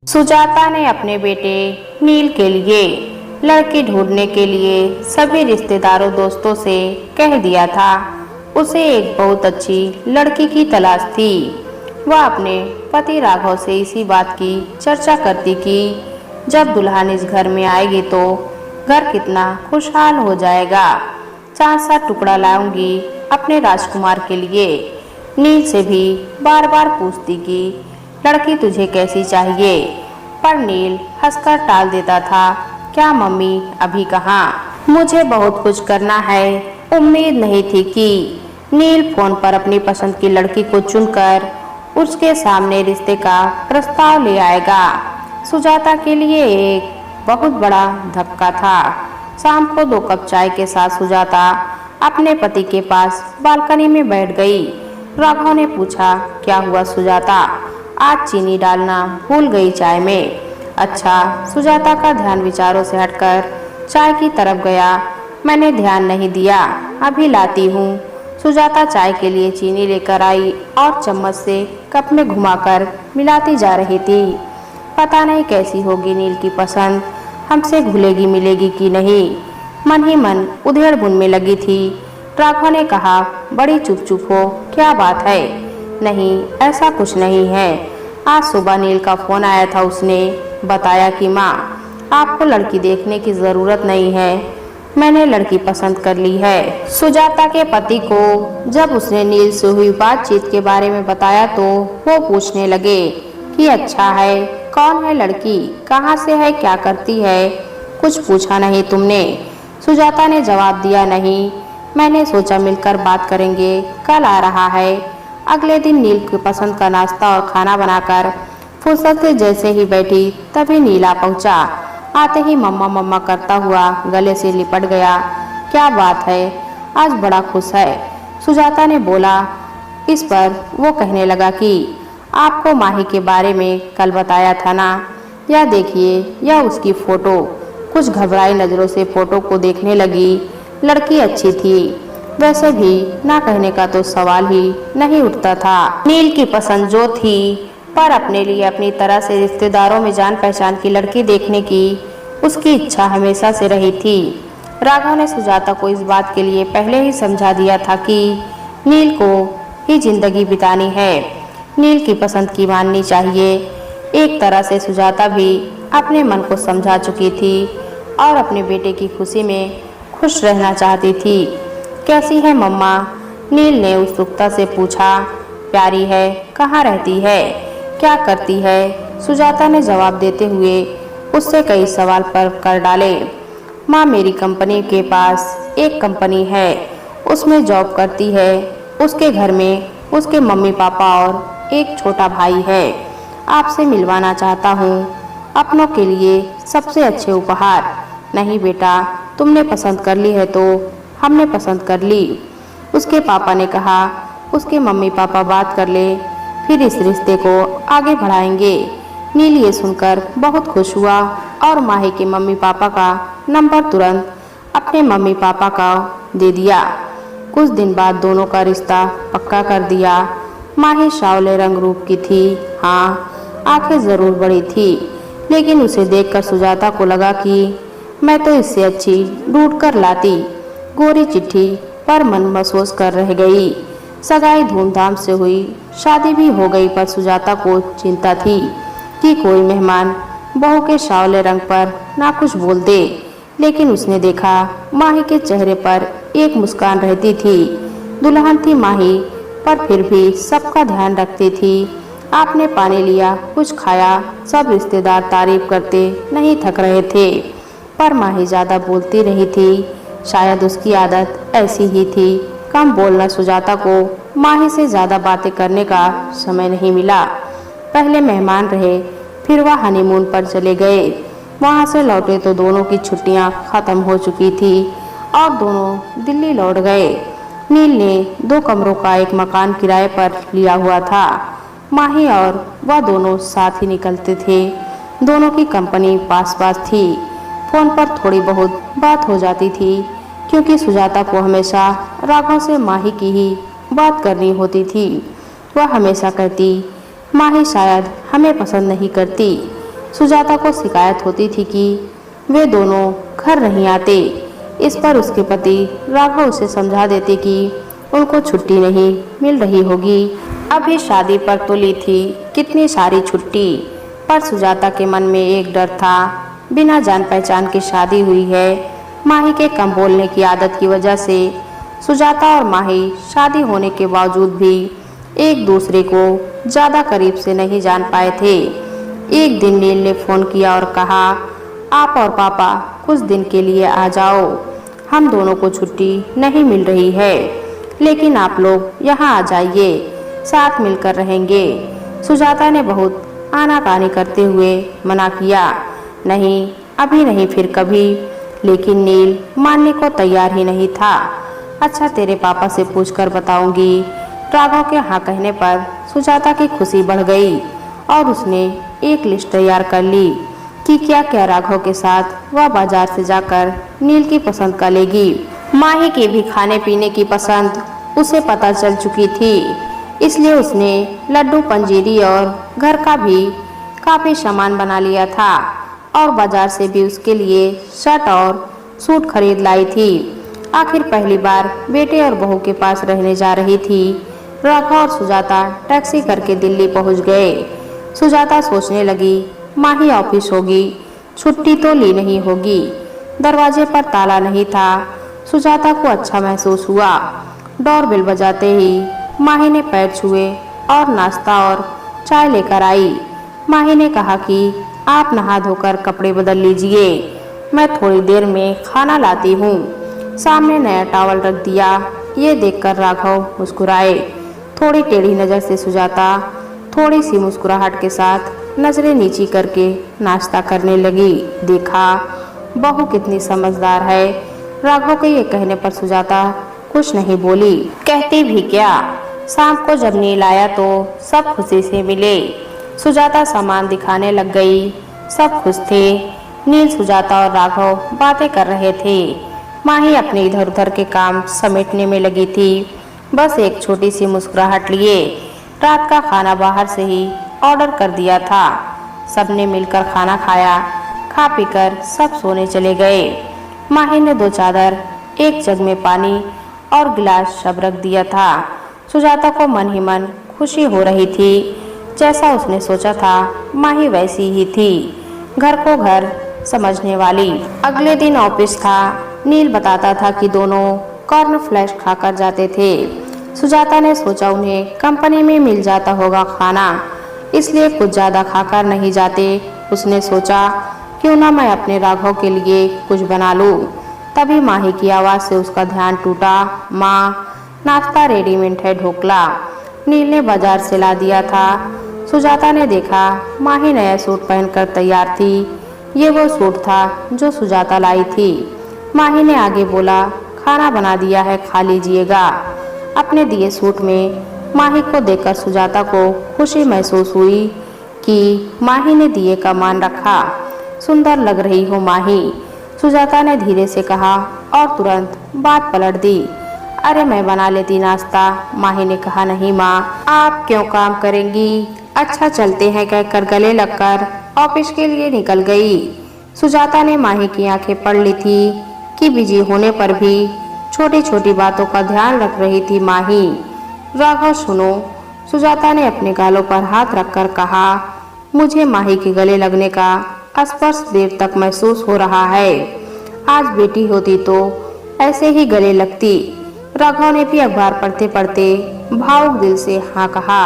सुजाता ने अपने बेटे नील के लिए लड़की ढूंढने के लिए सभी रिश्तेदारों दोस्तों से कह दिया था। उसे एक बहुत अच्छी लड़की की तलाश थी। वह अपने पति राघव से इसी बात की चर्चा करती कि जब दुल्हन इस घर में आएगी तो घर कितना खुशहाल हो जाएगा। चांद सा टुकड़ा लाऊंगी अपने राजकुमार के लिए। नील से भी बार बार पूछती कि लड़की तुझे कैसी चाहिए, पर नील हंसकर टाल देता था। क्या मम्मी अभी कहाँ, मुझे बहुत कुछ करना है। उम्मीद नहीं थी कि नील फोन पर अपनी पसंद की लड़की को चुनकर उसके सामने रिश्ते का प्रस्ताव ले आएगा। सुजाता के लिए एक बहुत बड़ा धक्का था। शाम को 2 कप चाय के साथ सुजाता अपने पति के पास बालकनी में बैठ गई। राघव ने पूछा, क्या हुआ सुजाता, आज चीनी डालना भूल गई चाय में। अच्छा। सुजाता का ध्यान विचारों से हटकर चाय की तरफ गया। मैंने ध्यान नहीं दिया, अभी लाती हूँ। सुजाता चाय के लिए चीनी लेकर आई और चम्मच से कप में घुमाकर मिलाती जा रही थी। पता नहीं कैसी होगी नील की पसंद, हमसे घुलेगी मिलेगी कि नहीं। मन ही मन उधेड़-बुन में लगी थी। राघव ने कहा, बड़ी चुप चुप हो, क्या बात है। नहीं, ऐसा कुछ नहीं है। आज सुबह नील का फोन आया था। उसने बताया कि माँ, आपको लड़की देखने की जरूरत नहीं है, मैंने लड़की पसंद कर ली है। सुजाता के पति को जब उसने नील से हुई बातचीत के बारे में बताया तो वो पूछने लगे कि अच्छा है, कौन है लड़की, कहाँ से है, क्या करती है, कुछ पूछा नहीं तुमने। सुजाता ने जवाब दिया, नहीं, मैंने सोचा मिलकर बात करेंगे, कल आ रहा है। अगले दिन नील की पसंद का नाश्ता और खाना बनाकर फुर्सत से जैसे ही बैठी तभी नीला पहुंचा। आते ही मम्मा मम्मा करता हुआ गले से लिपट गया। क्या बात है, आज बड़ा खुश है, सुजाता ने बोला। इस पर वो कहने लगा कि आपको माही के बारे में कल बताया था ना, यह देखिए, यह उसकी फोटो। कुछ घबराई नजरों से फोटो को देखने लगी। लड़की अच्छी थी, वैसे भी ना कहने का तो सवाल ही नहीं उठता था। नील की पसंद जो थी, पर अपने लिए अपनी तरह से रिश्तेदारों में जान पहचान की लड़की देखने की उसकी इच्छा हमेशा से रही थी। राघव ने सुजाता को इस बात के लिए पहले ही समझा दिया था कि नील को ही जिंदगी बितानी है, नील की पसंद की माननी चाहिए। एक तरह से सुजाता भी अपने मन को समझा चुकी थी और अपने बेटे की खुशी में खुश रहना चाहती थी। कैसी है मम्मा, नील ने उत्सुकता से पूछा। प्यारी है, कहाँ रहती है, क्या करती है, सुजाता ने जवाब देते हुए उससे कई सवाल पर कर डाले। माँ, मेरी कंपनी के पास एक कंपनी है, उसमें जॉब करती है। उसके घर में उसके मम्मी पापा और एक छोटा भाई है। आपसे मिलवाना चाहता हूँ, अपनों के लिए सबसे अच्छे उपहार। नहीं बेटा, तुमने पसंद कर ली है तो हमने पसंद कर ली, उसके पापा ने कहा। उसके मम्मी पापा बात कर ले, फिर इस रिश्ते को आगे बढ़ाएंगे। नील ये सुनकर बहुत खुश हुआ और माही के मम्मी पापा का नंबर तुरंत अपने मम्मी पापा का दे दिया। कुछ दिन बाद दोनों का रिश्ता पक्का कर दिया। माही सांवले रंग रूप की थी, हाँ, आंखें जरूर बड़ी थी, लेकिन उसे देखकर सुजाता को लगा कि मैं तो इससे अच्छी ढूंढ कर लाती। गोरी चिट्ठी पर मन महसूस कर रह गई। सगाई धूमधाम से हुई, शादी भी हो गई, पर सुजाता को चिंता थी कि कोई मेहमान बहू के सांवले रंग पर ना कुछ बोल दे। लेकिन उसने देखा माही के चेहरे पर एक मुस्कान रहती थी। दुल्हन थी माही, पर फिर भी सबका ध्यान रखती थी। आपने पानी लिया, कुछ खाया, सब रिश्तेदार तारीफ करते नहीं थक रहे थे, पर माही ज्यादा बोलती रही थी। शायद उसकी आदत ऐसी ही थी, कम बोलना। सुजाता को माही से ज्यादा बातें करने का समय नहीं मिला। पहले मेहमान रहे, फिर वह हनीमून पर चले गए। वहां से लौटे तो दोनों की छुट्टियां खत्म हो चुकी थी और दोनों दिल्ली लौट गए। नील ने 2 कमरों का एक मकान किराए पर लिया हुआ था। माही और वह दोनों साथ ही निकलते थे। दोनों की कंपनी पास पास थी। फोन पर थोड़ी बहुत बात हो जाती थी, क्योंकि सुजाता को हमेशा राघव से माही की ही बात करनी होती थी। वह हमेशा कहती, माही शायद हमें पसंद नहीं करती, सुजाता को शिकायत होती थी कि वे दोनों घर नहीं आते। इस पर उसके पति राघव उसे समझा देते कि उनको छुट्टी नहीं मिल रही होगी। अभी शादी पर तो ली थी कितनी सारी छुट्टी, पर सुजाता के मन में एक डर था। बिना जान पहचान की शादी हुई है। माही के कम बोलने की आदत की वजह से सुजाता और माही शादी होने के बावजूद भी एक दूसरे को ज़्यादा करीब से नहीं जान पाए थे। एक दिन नील ने फ़ोन किया और कहा, आप और पापा कुछ दिन के लिए आ जाओ, हम दोनों को छुट्टी नहीं मिल रही है, लेकिन आप लोग यहाँ आ जाइए, साथ मिलकर रहेंगे। सुजाता ने बहुत आनाकानी करते हुए मना किया, नहीं अभी नहीं फिर कभी। लेकिन नील मानने को तैयार ही नहीं था। अच्छा तेरे पापा से पूछकर बताऊंगी। राघव के हाँ कहने पर सुजाता की खुशी बढ़ गई और उसने एक लिस्ट तैयार कर ली कि क्या क्या राघव के साथ वह बाजार से जाकर नील की पसंद का लेगी। माही की भी खाने पीने की पसंद उसे पता चल चुकी थी, इसलिए उसने लड्डू, पंजीरी और घर का भी काफी सामान बना लिया था और बाजार से भी उसके लिए शर्ट और सूट खरीद लाई थी। आखिर पहली बार बेटे और बहू के पास रहने जा रही थी। राघव और सुजाता टैक्सी करके दिल्ली पहुंच गए। सुजाता सोचने लगी, माही ऑफिस होगी, छुट्टी तो ली नहीं होगी। दरवाजे पर ताला नहीं था। सुजाता को अच्छा महसूस हुआ। डोरबेल बजाते ही माही ने पैर छुए और नाश्ता और चाय लेकर आई। माही ने कहा कि आप नहा धोकर कपड़े बदल लीजिए, मैं थोड़ी देर में खाना लाती हूँ। सामने नया टॉवल रख दिया। ये देखकर राघव मुस्कुराए। थोड़ी टेढ़ी नज़र से सुजाता थोड़ी सी मुस्कुराहट के साथ नजरें नीची करके नाश्ता करने लगी। देखा बहू कितनी समझदार है। राघव के ये कहने पर सुजाता कुछ नहीं बोली। कहती भी क्या, शाम को जब नील आया तो सब खुशी से मिले। सुजाता सामान दिखाने लग गई। सब खुश थे। नील, सुजाता और राघव बातें कर रहे थे। माही अपने इधर उधर के काम समेटने में लगी थी। बस एक छोटी सी मुस्कुराहट लिए रात का खाना बाहर से ही ऑर्डर कर दिया था। सबने मिलकर खाना खाया। खा पीकर सब सोने चले गए। माही ने 2 चादर, एक जग में पानी और गिलास सब रख दिया था। सुजाता को मन ही मन खुशी हो रही थी। जैसा उसने सोचा था माही वैसी ही थी, घर को घर समझने वाली। अगले दिन ऑफिस था। नील बताता था कि दोनों कॉर्न फ्लैश खाकर जाते थे। सुजाता ने सोचा उन्हें कंपनी में मिल जाता होगा खाना, इसलिए कुछ ज़्यादा खाकर नहीं जाते। उसने सोचा क्यों ना मैं अपने राघव के लिए कुछ बना लूँ। तभी माही की आवाज़ से उसका ध्यान टूटा। माँ, नाश्ता रेडीमेड है, ढोकला नील ने बाजार से ला दिया था। सुजाता ने देखा माही नया सूट पहनकर तैयार थी। ये वो सूट था जो सुजाता लाई थी। माही ने आगे बोला, खाना बना दिया है, खा लीजिएगा। अपने दिए सूट में माही को देखकर सुजाता को खुशी महसूस हुई कि माही ने दिए का मान रखा। सुंदर लग रही हो माही, सुजाता ने धीरे से कहा और तुरंत बात पलट दी। अरे मैं बना लेती नाश्ता। माही ने कहा, नहीं माँ, आप क्यों काम करेंगी, अच्छा चलते हैं कहकर गले लगकर ऑफिस के लिए निकल गई। सुजाता ने माही की आंखें पढ़ ली थी कि बिजी होने पर भी छोटी छोटी बातों का ध्यान रख रही थी माही। राघव सुनो, सुजाता ने अपने गालों पर हाथ रखकर कहा, मुझे माही के गले लगने का स्पर्श देर तक महसूस हो रहा है। आज बेटी होती तो ऐसे ही गले लगती। राघव ने भी अखबार पढ़ते पढ़ते भावुक दिल से हाँ कहा।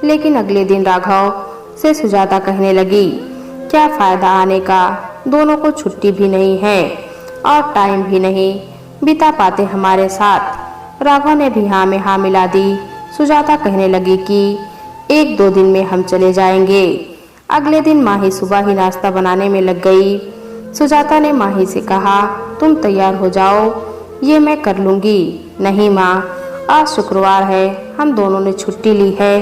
लेकिन अगले दिन राघव से सुजाता कहने लगी, क्या फायदा आने का, दोनों को छुट्टी भी नहीं है और टाइम भी नहीं बिता पाते हमारे साथ। राघव ने भी हाँ में हाँ मिला दी। सुजाता कहने लगी कि 1-2 दिन में हम चले जाएंगे। अगले दिन माही सुबह ही नाश्ता बनाने में लग गई। सुजाता ने माही से कहा, तुम तैयार हो जाओ, ये मैं कर लूँगी। नहीं माँ, आज शुक्रवार है, हम दोनों ने छुट्टी ली है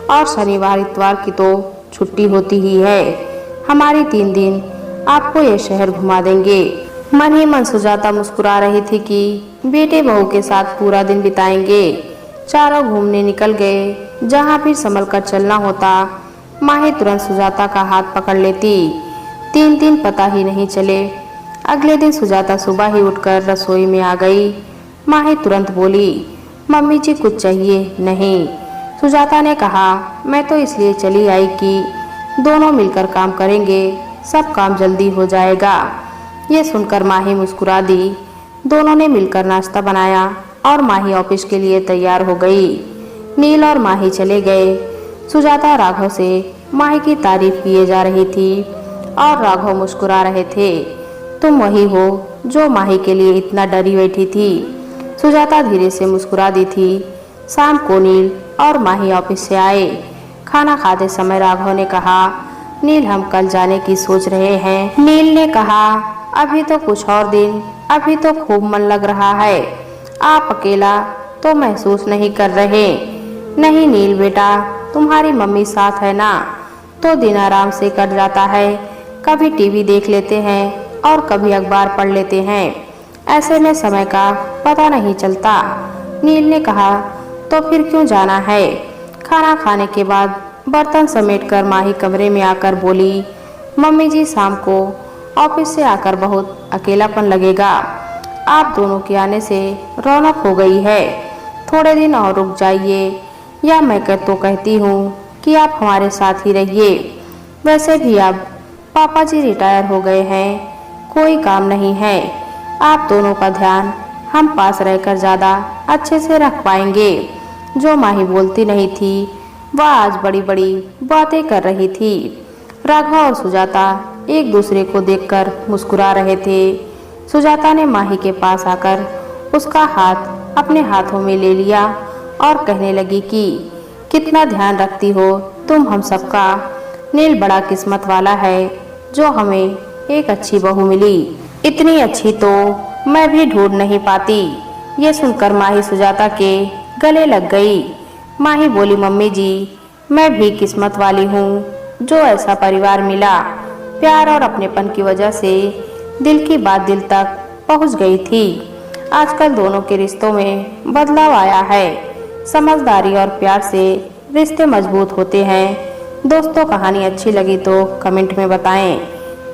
और शनिवार इतवार की तो छुट्टी होती ही है। हमारी 3 दिन आपको ये शहर घुमा देंगे। मन ही मन सुजाता मुस्कुरा रही थी कि बेटे बहू के साथ पूरा दिन बिताएंगे। चारों घूमने निकल गए। जहाँ भी संभल कर चलना होता माही तुरंत सुजाता का हाथ पकड़ लेती। 3 दिन पता ही नहीं चले। अगले दिन सुजाता सुबह ही उठकर रसोई में आ गई। माही तुरंत बोली, मम्मी जी कुछ चाहिए? नहीं। सुजाता ने कहा, मैं तो इसलिए चली आई कि दोनों मिलकर काम करेंगे, सब काम जल्दी हो जाएगा। ये सुनकर माही मुस्कुरा दी। दोनों ने मिलकर नाश्ता बनाया और माही ऑफिस के लिए तैयार हो गई। नील और माही चले गए। सुजाता राघव से माही की तारीफ किए जा रही थी और राघव मुस्कुरा रहे थे। तुम वही हो जो माही के लिए इतना डरी बैठी थी। सुजाता धीरे से मुस्कुरा दी थी। शाम को नील और माही ऑफिस से आए। खाना खाते समय राघव ने कहा, नील हम कल जाने की सोच रहे हैं। नील ने कहा, अभी तो कुछ और दिन, अभी तो खूब मन लग रहा है। आप अकेला तो महसूस नहीं कर रहे? नहीं नील बेटा, तुम्हारी मम्मी साथ है ना, तो दिन आराम से कट जाता है। कभी टीवी देख लेते हैं और कभी अखबार पढ़ लेते हैं। ऐसे में समय का पता नहीं चलता। नील ने कहा, तो फिर क्यों जाना है? खाना खाने के बाद बर्तन समेटकर माही कमरे में आकर बोली, मम्मी जी शाम को ऑफिस से आकर बहुत अकेलापन लगेगा। आप दोनों के आने से रौनक हो गई है। थोड़े दिन और रुक जाइए, या मैं तो कहती हूँ कि आप हमारे साथ ही रहिए। वैसे भी अब पापा जी रिटायर हो गए हैं, कोई काम नहीं है। आप दोनों का ध्यान हम पास रहकर ज़्यादा अच्छे से रख पाएंगे। जो माही बोलती नहीं थी, वह आज बड़ी बड़ी बातें कर रही थी। राघव और सुजाता एक दूसरे को देखकर मुस्कुरा रहे थे। सुजाता ने माही के पास आकर उसका हाथ अपने हाथों में ले लिया और कहने लगी कि कितना ध्यान रखती हो तुम हम सबका। नील बड़ा किस्मत वाला है जो हमें एक अच्छी बहू मिली। इतनी अच्छी तो मैं भी ढूंढ नहीं पाती। ये सुनकर माही सुजाता के गले लग गई। माही बोली, मम्मी जी मैं भी किस्मत वाली हूँ जो ऐसा परिवार मिला। प्यार और अपनेपन की वजह से दिल की बात दिल तक पहुँच गई थी। आजकल दोनों के रिश्तों में बदलाव आया है। समझदारी और प्यार से रिश्ते मजबूत होते हैं। दोस्तों कहानी अच्छी लगी तो कमेंट में बताएं।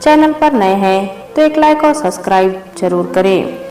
चैनल पर नए हैं तो एक लाइक और सब्सक्राइब जरूर करें।